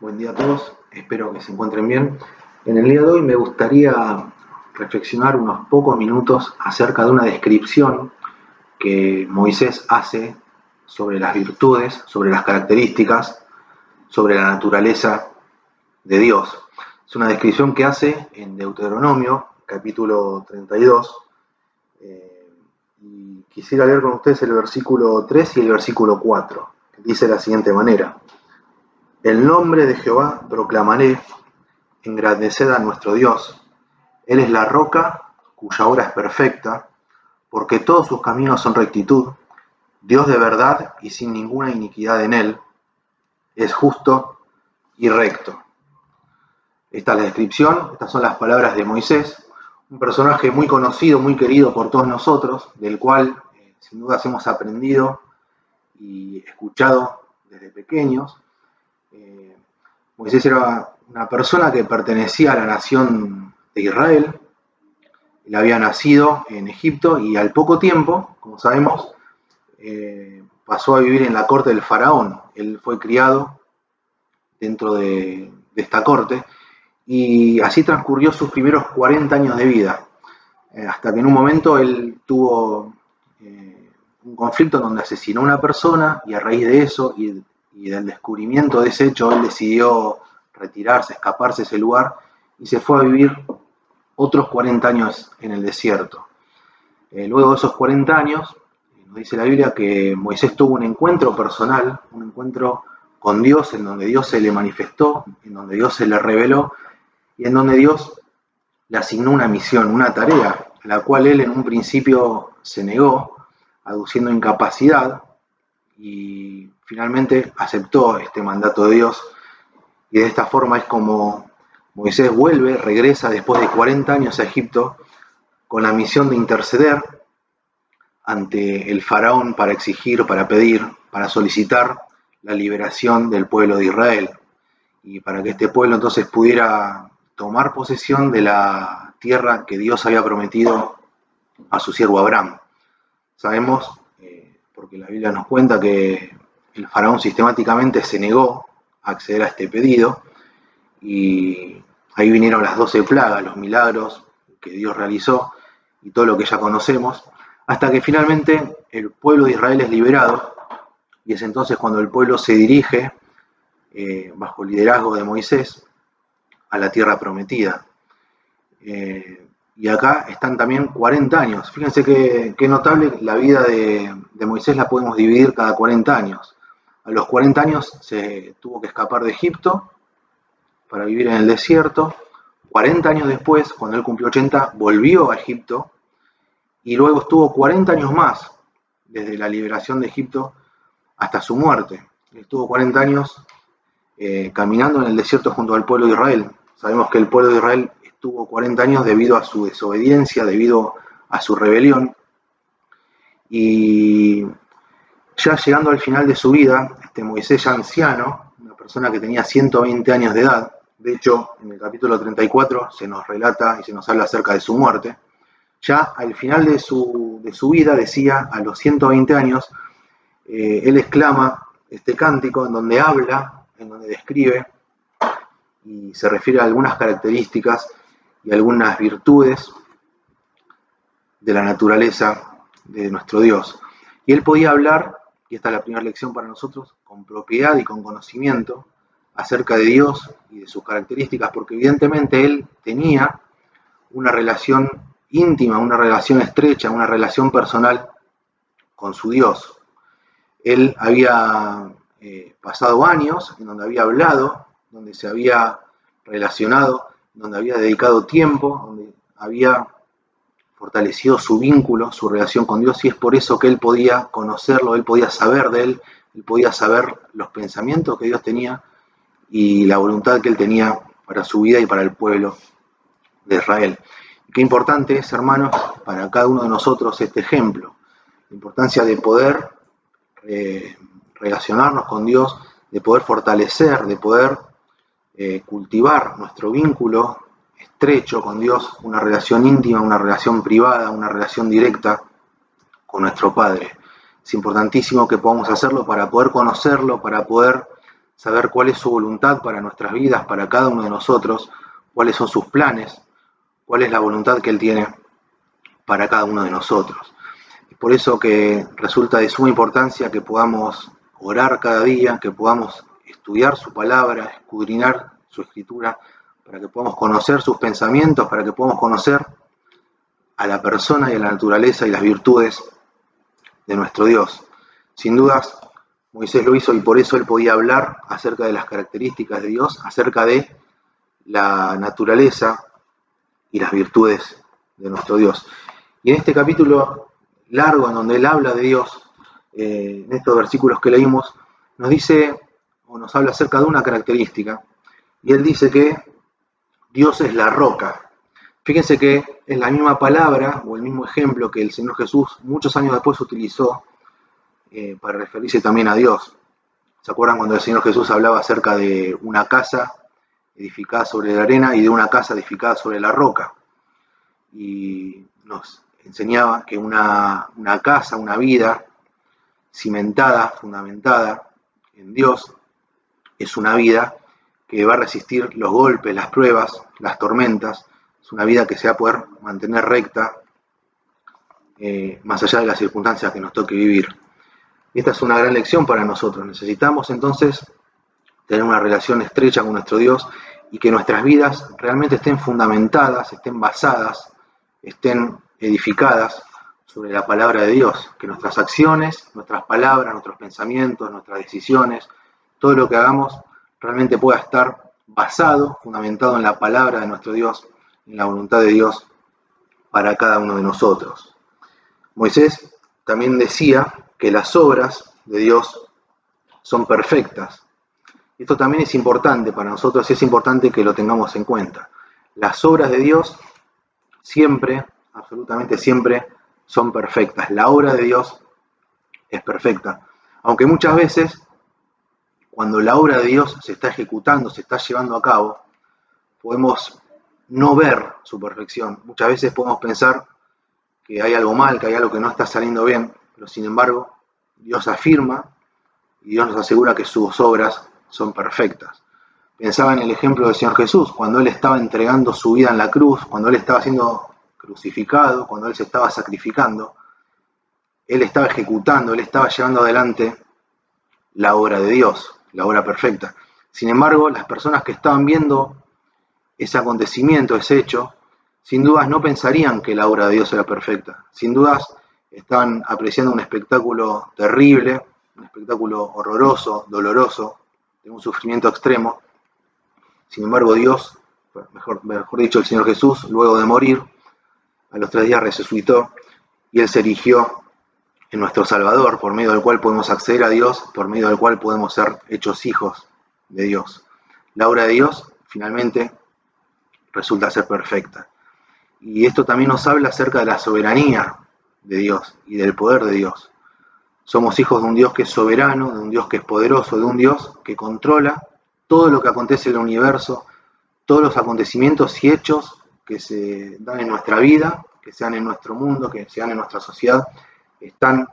Buen día a todos, espero que se encuentren bien. En el día de hoy me gustaría reflexionar unos pocos minutos acerca de una descripción que Moisés hace sobre las virtudes, sobre las características, sobre la naturaleza de Dios. Es una descripción que hace en Deuteronomio, capítulo 32, y quisiera leer con ustedes el versículo 3 y el versículo 4, que dice de la siguiente manera: El nombre de Jehová proclamaré, engrandeced a nuestro Dios. Él es la roca cuya obra es perfecta, porque todos sus caminos son rectitud. Dios de verdad y sin ninguna iniquidad en él. Es justo y recto. Esta es la descripción, estas son las palabras de Moisés, un personaje muy conocido, muy querido por todos nosotros, del cual sin dudas hemos aprendido y escuchado desde pequeños. Moisés era una persona que pertenecía a la nación de Israel. Él había nacido en Egipto y al poco tiempo, como sabemos, pasó a vivir en la corte del faraón. Él fue criado dentro de esta corte y así transcurrió sus primeros 40 años de vida, hasta que en un momento él tuvo un conflicto en donde asesinó a una persona, y a raíz de eso y del descubrimiento de ese hecho, él decidió retirarse, escaparse de ese lugar y se fue a vivir otros 40 años en el desierto. Luego de esos 40 años, nos dice la Biblia que Moisés tuvo un encuentro personal, un encuentro con Dios, en donde Dios se le manifestó, en donde Dios se le reveló y en donde Dios le asignó una misión, una tarea, a la cual él en un principio se negó, aduciendo incapacidad, y finalmente aceptó este mandato de Dios. Y de esta forma es como Moisés regresa después de 40 años a Egipto con la misión de interceder ante el faraón para exigir, para pedir, para solicitar la liberación del pueblo de Israel, y para que este pueblo entonces pudiera tomar posesión de la tierra que Dios había prometido a su siervo Abraham. Sabemos, porque la Biblia nos cuenta, que el faraón sistemáticamente se negó a acceder a este pedido, y ahí vinieron las 12 plagas, los milagros que Dios realizó y todo lo que ya conocemos, hasta que finalmente el pueblo de Israel es liberado, y es entonces cuando el pueblo se dirige, bajo el liderazgo de Moisés, a la tierra prometida. Y acá están también 40 años. Fíjense qué notable, la vida de Moisés la podemos dividir cada 40 años. A los 40 años se tuvo que escapar de Egipto para vivir en el desierto. 40 años después, cuando él cumplió 80, volvió a Egipto, y luego estuvo 40 años más, desde la liberación de Egipto hasta su muerte. Estuvo 40 años caminando en el desierto junto al pueblo de Israel. Sabemos que el pueblo de Israel estuvo 40 años debido a su desobediencia, debido a su rebelión, y ya llegando al final de su vida, Moisés, ya anciano, una persona que tenía 120 años de edad, de hecho en el capítulo 34 se nos relata y se nos habla acerca de su muerte, ya al final de su vida, decía, a los 120 años, él exclama este cántico en donde habla, en donde describe y se refiere a algunas características y algunas virtudes de la naturaleza de nuestro Dios. Y él podía hablar, y esta es la primera lección para nosotros, con propiedad y con conocimiento acerca de Dios y de sus características, porque evidentemente él tenía una relación íntima, una relación estrecha, una relación personal con su Dios. Él había pasado años en donde había hablado, donde se había relacionado, donde había dedicado tiempo, donde había fortalecido su vínculo, su relación con Dios, y es por eso que él podía conocerlo, él podía saber de él podía saber los pensamientos que Dios tenía y la voluntad que él tenía para su vida y para el pueblo de Israel. Qué importante es, hermanos, para cada uno de nosotros este ejemplo, la importancia de poder relacionarnos con Dios, de poder fortalecer, de poder cultivar nuestro vínculo estrecho con Dios, una relación íntima, una relación privada, una relación directa con nuestro Padre. Es importantísimo que podamos hacerlo para poder conocerlo, para poder saber cuál es su voluntad para nuestras vidas, para cada uno de nosotros, cuáles son sus planes, cuál es la voluntad que Él tiene para cada uno de nosotros. Es por eso que resulta de suma importancia que podamos orar cada día, que podamos estudiar su palabra, escudriñar su escritura, para que podamos conocer sus pensamientos, para que podamos conocer a la persona y a la naturaleza y las virtudes de nuestro Dios. Sin dudas, Moisés lo hizo y por eso él podía hablar acerca de las características de Dios, acerca de la naturaleza y las virtudes de nuestro Dios. Y en este capítulo largo en donde él habla de Dios, en estos versículos que leímos, nos dice o nos habla acerca de una característica, y él dice que Dios es la roca. Fíjense que es la misma palabra o el mismo ejemplo que el Señor Jesús muchos años después utilizó para referirse también a Dios. ¿Se acuerdan cuando el Señor Jesús hablaba acerca de una casa edificada sobre la arena y de una casa edificada sobre la roca? Y nos enseñaba que una casa, una vida cimentada, fundamentada en Dios, es una vida que va a resistir los golpes, las pruebas, las tormentas. Es una vida que se va a poder mantener recta más allá de las circunstancias que nos toque vivir. Y esta es una gran lección para nosotros. Necesitamos entonces tener una relación estrecha con nuestro Dios y que nuestras vidas realmente estén fundamentadas, estén basadas, estén edificadas sobre la palabra de Dios. Que nuestras acciones, nuestras palabras, nuestros pensamientos, nuestras decisiones, todo lo que hagamos realmente pueda estar basado, fundamentado en la palabra de nuestro Dios, en la voluntad de Dios para cada uno de nosotros. Moisés también decía que las obras de Dios son perfectas. Esto también es importante para nosotros y es importante que lo tengamos en cuenta. Las obras de Dios siempre, absolutamente siempre, son perfectas. La obra de Dios es perfecta. Aunque muchas veces, cuando la obra de Dios se está ejecutando, se está llevando a cabo, podemos no ver su perfección. Muchas veces podemos pensar que hay algo mal, que hay algo que no está saliendo bien, pero sin embargo, Dios afirma y Dios nos asegura que sus obras son perfectas. Pensaba en el ejemplo del Señor Jesús, cuando Él estaba entregando su vida en la cruz, cuando Él estaba siendo crucificado, cuando Él se estaba sacrificando, Él estaba ejecutando, Él estaba llevando adelante la obra de Dios, la obra perfecta. Sin embargo, las personas que estaban viendo ese acontecimiento, ese hecho, sin dudas no pensarían que la obra de Dios era perfecta. Sin dudas estaban apreciando un espectáculo terrible, un espectáculo horroroso, doloroso, de un sufrimiento extremo. Sin embargo, Dios, mejor dicho, el Señor Jesús, luego de morir, a los 3 días resucitó y Él se erigió en nuestro Salvador, por medio del cual podemos acceder a Dios, por medio del cual podemos ser hechos hijos de Dios. La obra de Dios, finalmente, resulta ser perfecta. Y esto también nos habla acerca de la soberanía de Dios y del poder de Dios. Somos hijos de un Dios que es soberano, de un Dios que es poderoso, de un Dios que controla todo lo que acontece en el universo, todos los acontecimientos y hechos que se dan en nuestra vida, que sean en nuestro mundo, que sean en nuestra sociedad, están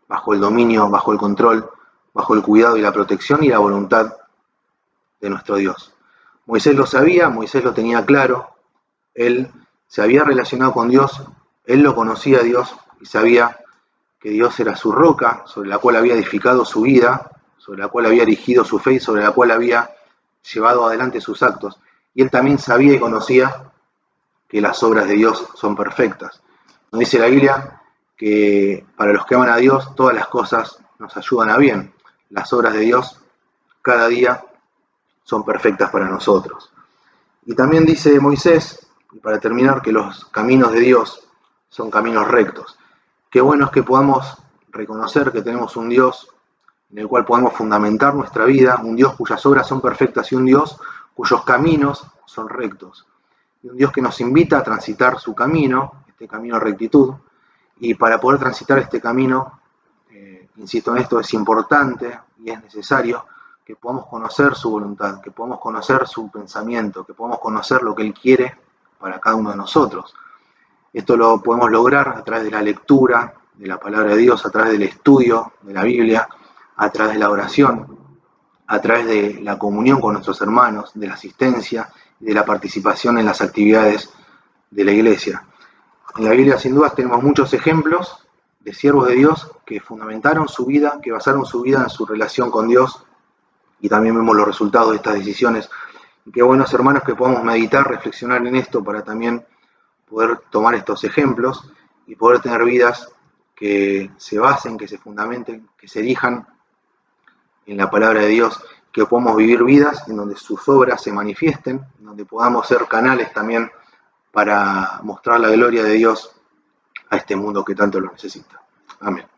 bajo el dominio, bajo el control, bajo el cuidado y la protección y la voluntad de nuestro Dios. Moisés lo sabía, Moisés lo tenía claro, él se había relacionado con Dios, él lo conocía a Dios y sabía que Dios era su roca, sobre la cual había edificado su vida, sobre la cual había erigido su fe y sobre la cual había llevado adelante sus actos. Y él también sabía y conocía que las obras de Dios son perfectas. Nos dice la Biblia que para los que aman a Dios todas las cosas nos ayudan a bien. Las obras de Dios cada día son perfectas para nosotros. Y también dice Moisés, y para terminar, que los caminos de Dios son caminos rectos. Qué bueno es que podamos reconocer que tenemos un Dios en el cual podemos fundamentar nuestra vida, un Dios cuyas obras son perfectas y un Dios cuyos caminos son rectos. Y un Dios que nos invita a transitar su camino, este camino de rectitud, y para poder transitar este camino, insisto en esto, es importante y es necesario que podamos conocer su voluntad, que podamos conocer su pensamiento, que podamos conocer lo que Él quiere para cada uno de nosotros. Esto lo podemos lograr a través de la lectura de la palabra de Dios, a través del estudio de la Biblia, a través de la oración, a través de la comunión con nuestros hermanos, de la asistencia y de la participación en las actividades de la iglesia. En la Biblia sin dudas tenemos muchos ejemplos de siervos de Dios que fundamentaron su vida, que basaron su vida en su relación con Dios, y también vemos los resultados de estas decisiones. Y qué buenos hermanos que podamos meditar, reflexionar en esto para también poder tomar estos ejemplos y poder tener vidas que se basen, que se fundamenten, que se erijan en la palabra de Dios, que podamos vivir vidas en donde sus obras se manifiesten, en donde podamos ser canales también para mostrar la gloria de Dios a este mundo que tanto lo necesita. Amén.